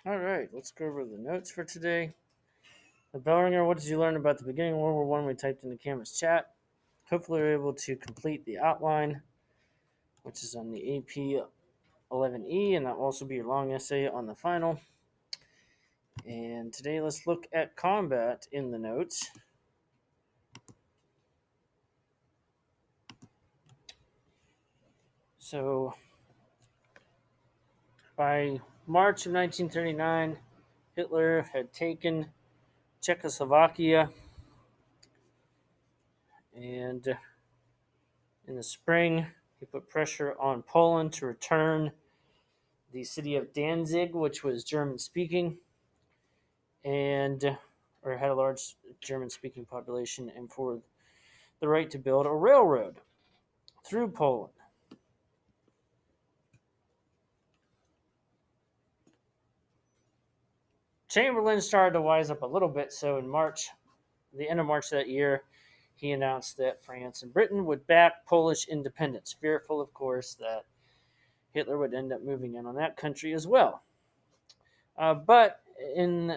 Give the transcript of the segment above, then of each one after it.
All right, let's go over the notes for today. The bell ringer, what did you learn about the beginning of World War One? We typed in the camera's chat. Hopefully, we're able to complete the outline, which is on the AP 11E, and that will also be your long essay on the final. And today, let's look at combat in the notes. So, by March of 1939, Hitler had taken Czechoslovakia, and in the spring, he put pressure on Poland to return the city of Danzig, which was German speaking, and or had a large German speaking population, and for the right to build a railroad through Poland. Chamberlain started to wise up a little bit, so in March, the end of March that year, he announced that France and Britain would back Polish independence, fearful, of course, that Hitler would end up moving in on that country as well. But in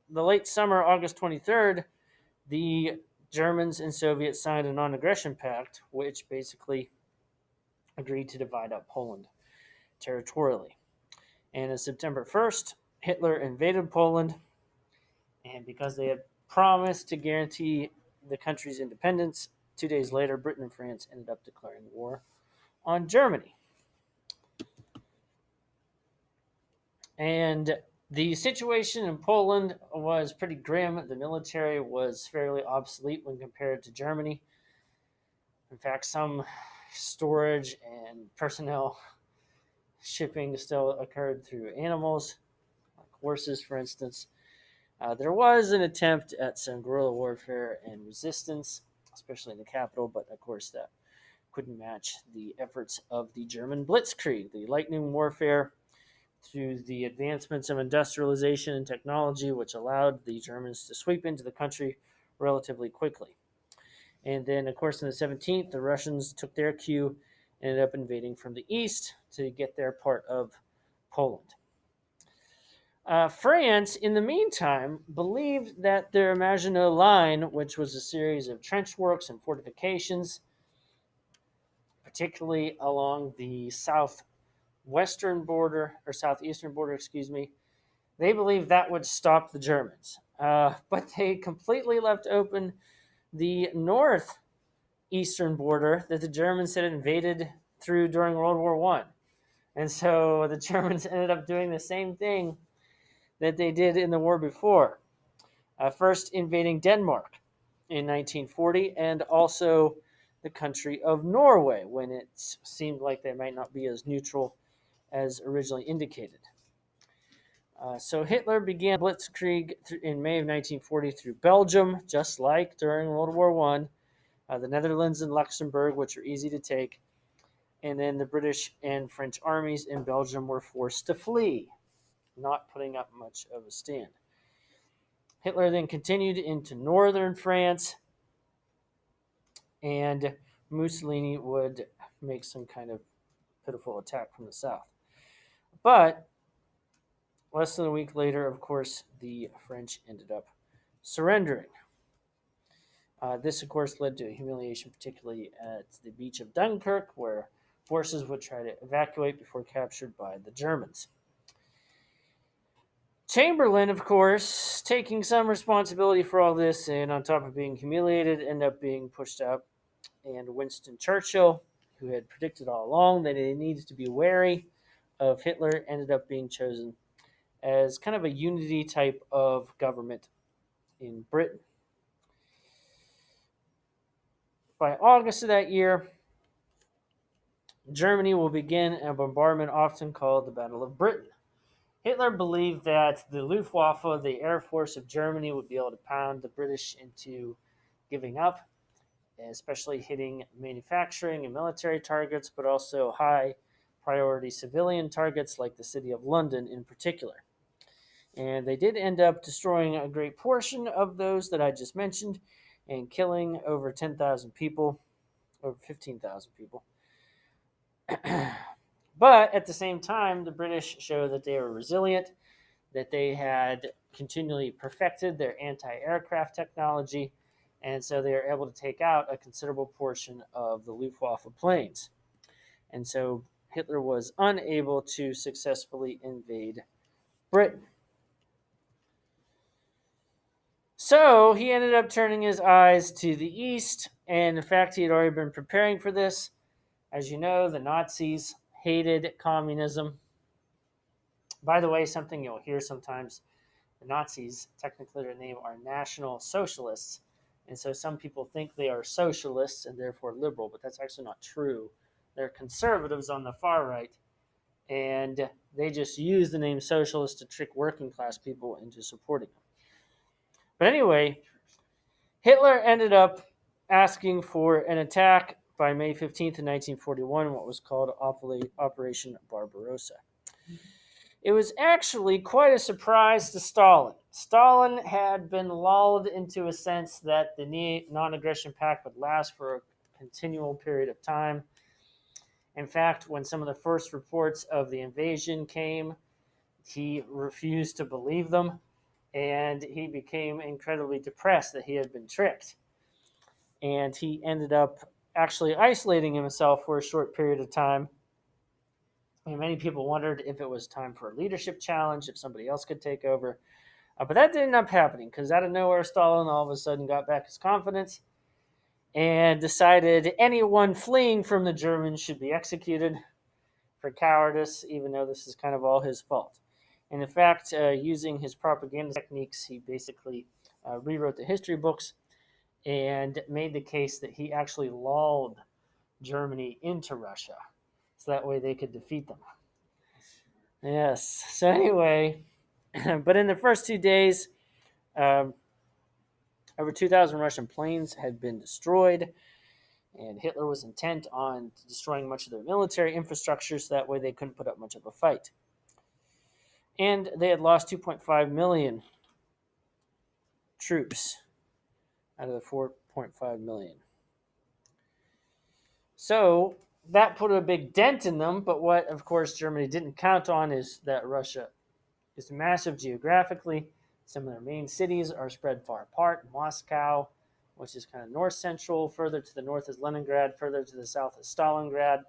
the late summer, August 23rd, the Germans and Soviets signed a non-aggression pact, which basically agreed to divide up Poland territorially. And on September 1st, Hitler invaded Poland, and because they had promised to guarantee the country's independence, 2 days later, Britain and France ended up declaring war on Germany. And the situation in Poland was pretty grim. The military was fairly obsolete when compared to Germany. In fact, some storage and personnel shipping still occurred through animals, like horses, for instance. There was an attempt at some guerrilla warfare and resistance, especially in the capital, but of course that couldn't match the efforts of the German Blitzkrieg, the lightning warfare, through the advancements of industrialization and technology, which allowed the Germans to sweep into the country relatively quickly. And then, of course, on the 17th, the Russians took their cue and ended up invading from the east to get their part of Poland. France, in the meantime, believed that their Maginot Line, which was a series of trench works and fortifications, particularly along the southwestern border, or southeastern border, excuse me, they believed that would stop the Germans. But they completely left open the northeastern border that the Germans had invaded through during World War One. And so the Germans ended up doing the same thing that they did in the war before. First invading Denmark in 1940, and also the country of Norway when it seemed like they might not be as neutral as originally indicated. So Hitler began Blitzkrieg in May of 1940 through Belgium, just like during World War One, the Netherlands and Luxembourg, which are easy to take, and then the British and French armies in Belgium were forced to flee, not putting up much of a stand. Hitler then continued into northern France, and Mussolini would make some kind of pitiful attack from the south. But less than a week later, of course, the French ended up surrendering. This, of course, led to a humiliation, particularly at the beach of Dunkirk, where forces would try to evacuate before captured by the Germans. Chamberlain, of course, taking some responsibility for all this, and on top of being humiliated, ended up being pushed out. And Winston Churchill, who had predicted all along that he needed to be wary of Hitler, ended up being chosen as kind of a unity type of government in Britain. By August of that year, Germany will begin a bombardment often called the Battle of Britain. Hitler believed that the Luftwaffe, the Air Force of Germany, would be able to pound the British into giving up, especially hitting manufacturing and military targets, but also high priority civilian targets like the city of London in particular. And they did end up destroying a great portion of those that I just mentioned and killing over 10,000 people, over 15,000 people. But at the same time, the British showed that they were resilient. that they had continually perfected their anti-aircraft technology, and so they were able to take out a considerable portion of the Luftwaffe planes. And so Hitler was unable to successfully invade Britain. So he ended up turning his eyes to the east, and in fact, he had already been preparing for this. As you know, the Nazis hated communism. By the way, something you'll hear sometimes, the Nazis, technically their name, are National Socialists. And so some people think they are socialists and therefore liberal, but that's actually not true. They're conservatives on the far right, and they just use the name socialist to trick working class people into supporting them. But anyway, Hitler ended up asking for an attack by May 15th, 1941, what was called Operation Barbarossa. It was actually quite a surprise to Stalin. Stalin had been lulled into a sense that the non-aggression pact would last for a continual period of time. In fact, when some of the first reports of the invasion came, he refused to believe them, and he became incredibly depressed that he had been tricked. And he ended up actually isolating himself for a short period of time. And many people wondered if it was time for a leadership challenge, if somebody else could take over. But that didn't end up happening, because out of nowhere, Stalin all of a sudden got back his confidence and decided anyone fleeing from the Germans should be executed for cowardice, even though this is kind of all his fault. And in fact, using his propaganda techniques, he basically rewrote the history books and made the case that he actually lulled Germany into Russia, so that way they could defeat them. Yes. So anyway, but in the first 2 days, over 2,000 Russian planes had been destroyed, and Hitler was intent on destroying much of their military infrastructure, so that way they couldn't put up much of a fight. And they had lost 2.5 million troops out of the 4.5 million. So that put a big dent in them, but what, of course, Germany didn't count on is that Russia is massive geographically. Some of their main cities are spread far apart. Moscow, which is kind of north-central. Further to the north is Leningrad. Further to the south is Stalingrad.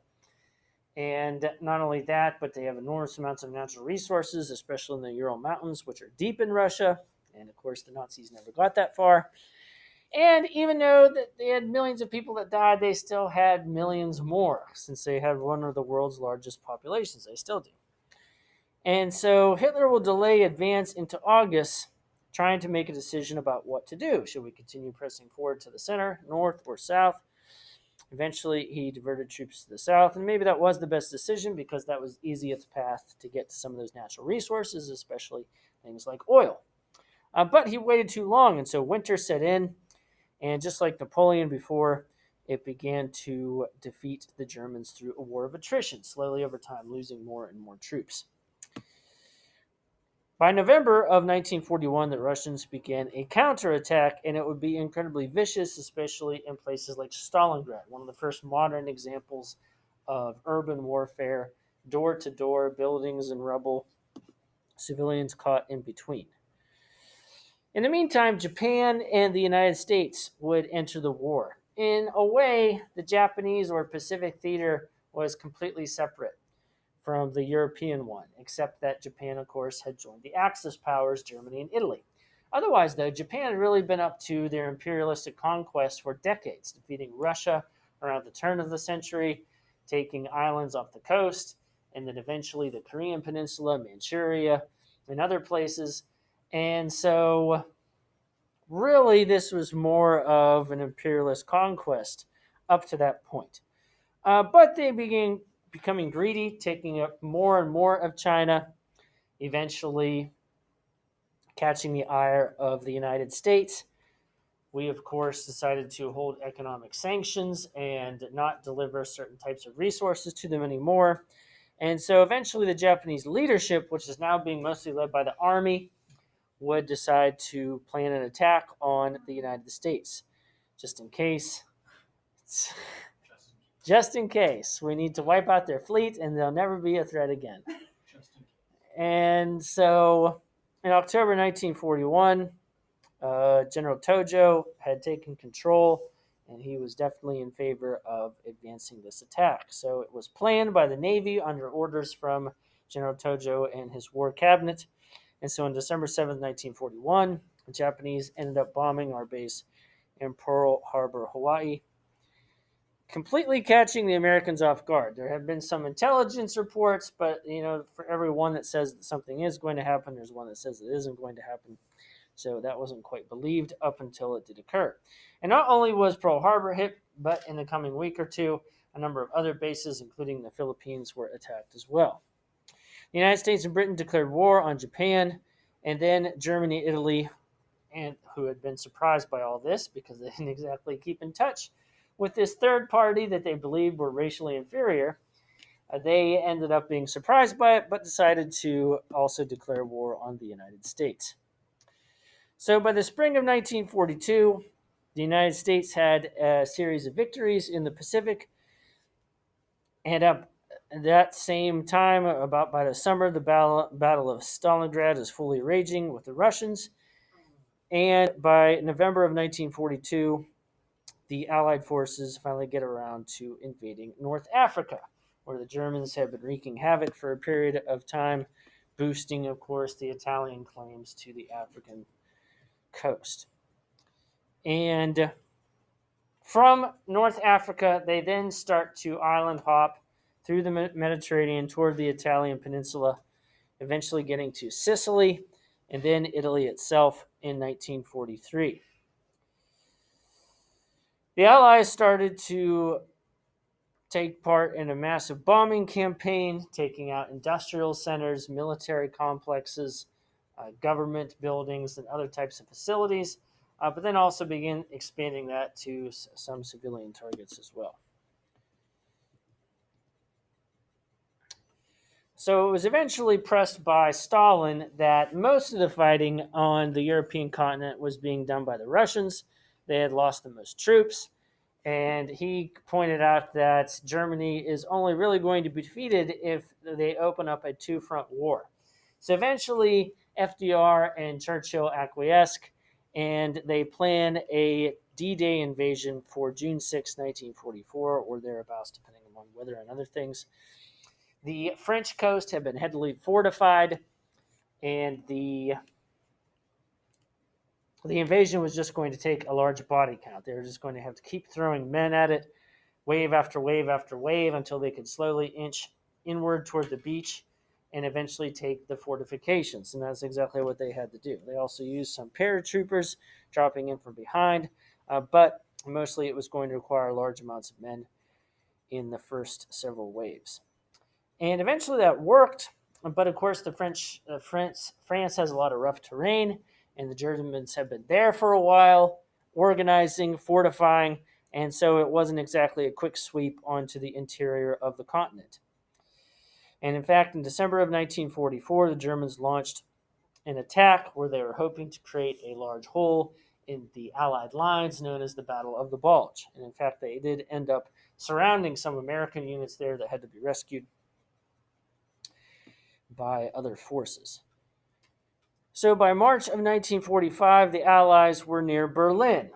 And not only that, but they have enormous amounts of natural resources, especially in the Ural Mountains, which are deep in Russia. And, of course, the Nazis never got that far. And even though that they had millions of people that died, they still had millions more, since they had one of the world's largest populations. They still do. And so Hitler will delay advance into August, trying to make a decision about what to do. Should we continue pressing forward to the center, north, or south? Eventually, he diverted troops to the south, and maybe that was the best decision, because that was the easiest path to get to some of those natural resources, especially things like oil. But he waited too long, and so winter set in, and just like Napoleon before, it began to defeat the Germans through a war of attrition, slowly over time, losing more and more troops. By November of 1941, the Russians began a counterattack, and it would be incredibly vicious, especially in places like Stalingrad, one of the first modern examples of urban warfare, door-to-door, buildings and rubble, civilians caught in between. In the meantime, Japan and the United States would enter the war. In a way, the Japanese or Pacific theater was completely separate from the European one, except that Japan, of course, had joined the Axis powers, Germany and Italy. Otherwise, though, Japan had really been up to their imperialistic conquest for decades, defeating Russia around the turn of the century, taking islands off the coast, and then eventually the Korean Peninsula, Manchuria, and other places. And so, really, this was more of an imperialist conquest up to that point. But they began becoming greedy, taking up more and more of China, eventually catching the ire of the United States. We, of course, decided to hold economic sanctions and not deliver certain types of resources to them anymore. And so eventually the Japanese leadership, which is now being mostly led by the army, would decide to plan an attack on the United States. Just in case. Just in case. We need to wipe out their fleet and they'll never be a threat again. And so In October 1941, General Tojo had taken control, and he was definitely in favor of advancing this attack. So it was planned by the Navy under orders from General Tojo and his war cabinet. And so on December 7th, 1941, the Japanese ended up bombing our base in Pearl Harbor, Hawaii, completely catching the Americans off guard. There have been some intelligence reports, but for every one that says that something is going to happen, there's one that says it isn't going to happen. So that wasn't quite believed up until it did occur. And not only was Pearl Harbor hit, but in the coming week or two, a number of other bases, including the Philippines, were attacked as well. The United States and Britain declared war on Japan, and then Germany, Italy, and who had been surprised by all this because they didn't exactly keep in touch with this third party that they believed were racially inferior. They ended up being surprised by it, but decided to also declare war on the United States. So by the spring of 1942, the United States had a series of victories in the Pacific, and at that same time, about by the summer, the Battle of Stalingrad is fully raging with the Russians. And by November of 1942, the Allied forces finally get around to invading North Africa, where the Germans have been wreaking havoc for a period of time, boosting, of course, the Italian claims to the African coast. And from North Africa, they then start to island hop through the Mediterranean toward the Italian peninsula, eventually getting to Sicily and then Italy itself in 1943. The Allies started to take part in a massive bombing campaign, taking out industrial centers, military complexes, government buildings, and other types of facilities, but then also begin expanding that to some civilian targets as well. So it was eventually pressed by Stalin that most of the fighting on the European continent was being done by the Russians. They had lost the most troops, and he pointed out that Germany is only really going to be defeated if they open up a two-front war. So eventually, FDR and Churchill acquiesce, and they plan a D-Day invasion for June 6, 1944, or thereabouts, depending on weather and other things. The French coast had been heavily fortified, and the invasion was just going to take a large body count. They were just going to have to keep throwing men at it, wave after wave after wave, until they could slowly inch inward toward the beach and eventually take the fortifications. And that's exactly what they had to do. They also used some paratroopers dropping in from behind, but mostly it was going to require large amounts of men in the first several waves. And eventually that worked, but of course France has a lot of rough terrain, and the Germans have been there for a while, organizing, fortifying, and so it wasn't exactly a quick sweep onto the interior of the continent. And in fact, in December of 1944, the Germans launched an attack where they were hoping to create a large hole in the Allied lines known as the Battle of the Bulge. And in fact, they did end up surrounding some American units there that had to be rescued by other forces. So by March of 1945, the Allies were near Berlin.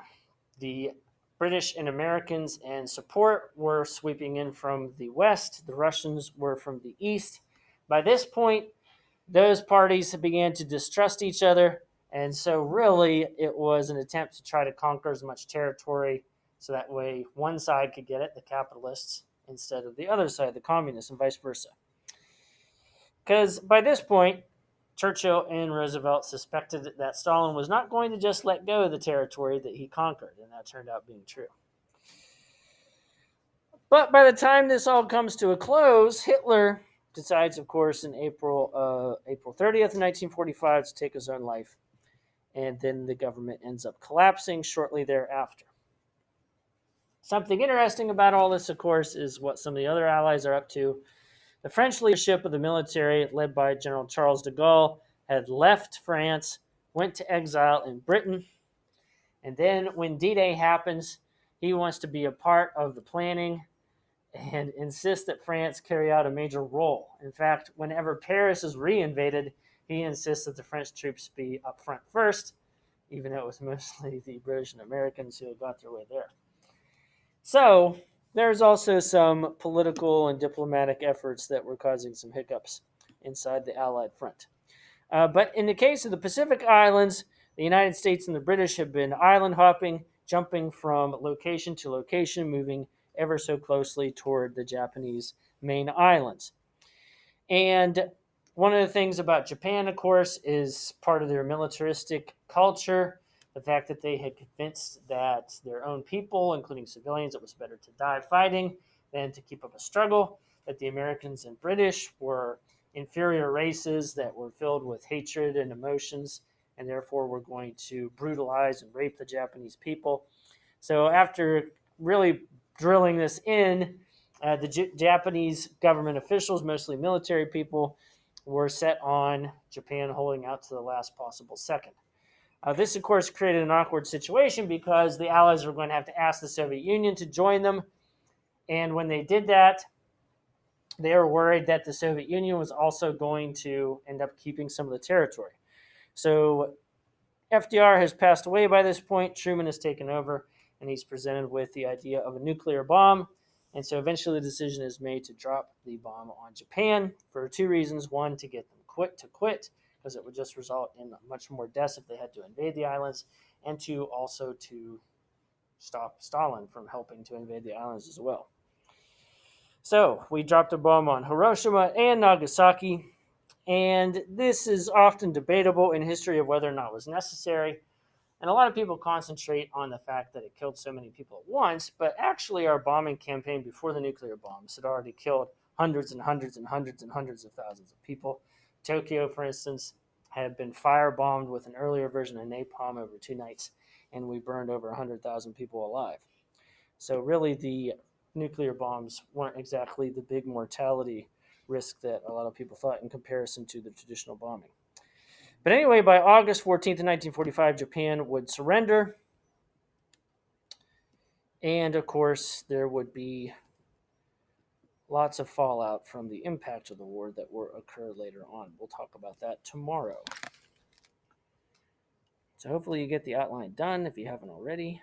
The British and Americans and support were sweeping in from the west. The Russians were from the east. By this point, those parties began to distrust each other, and so really it was an attempt to try to conquer as much territory so that way one side could get it, the capitalists, instead of the other side, the communists, and vice versa. Because by this point, Churchill and Roosevelt suspected that Stalin was not going to just let go of the territory that he conquered, and that turned out being true. But by the time this all comes to a close, Hitler decides, of course, in April 30th, 1945, to take his own life, and then the government ends up collapsing shortly thereafter. Something interesting about all this, of course, is what some of the other allies are up to. The French leadership of the military, led by General Charles de Gaulle, had left France, went to exile in Britain, and then when D-Day happens, he wants to be a part of the planning and insists that France carry out a major role. In fact, whenever Paris is reinvaded, he insists that the French troops be up front first, even though it was mostly the British and Americans who got their way there. So there's also some political and diplomatic efforts that were causing some hiccups inside the Allied front. But in the case of the Pacific Islands, the United States and the British have been island hopping, jumping from location to location, moving ever so closely toward the Japanese main islands. And one of the things about Japan, of course, is part of their militaristic culture. The fact that they had convinced that their own people, including civilians, it was better to die fighting than to keep up a struggle, that the Americans and British were inferior races that were filled with hatred and emotions, and therefore were going to brutalize and rape the Japanese people. So after really drilling this in, the Japanese government officials, mostly military people, were set on Japan holding out to the last possible second. This, of course, created an awkward situation because the Allies were going to have to ask the Soviet Union to join them. And when they did that, they were worried that the Soviet Union was also going to end up keeping some of the territory. So FDR has passed away by this point. Truman has taken over, and he's presented with the idea of a nuclear bomb. And so eventually the decision is made to drop the bomb on Japan for two reasons. One, to get them quit, because it would just result in much more deaths if they had to invade the islands. And two, also to stop Stalin from helping to invade the islands as well. So we dropped a bomb on Hiroshima and Nagasaki. And this is often debatable in history of whether or not it was necessary. And a lot of people concentrate on the fact that it killed so many people at once, but actually our bombing campaign before the nuclear bombs had already killed hundreds and hundreds and hundreds and hundreds of thousands of people. Tokyo, for instance, had been firebombed with an earlier version of napalm over 2 nights, and we burned over 100,000 people alive. So really the nuclear bombs weren't exactly the big mortality risk that a lot of people thought in comparison to the traditional bombing. But anyway, by August 14th, 1945, Japan would surrender. And of course, there would be lots of fallout from the impact of the war that will occur later on. We'll talk about that tomorrow. So hopefully you get the outline done if you haven't already.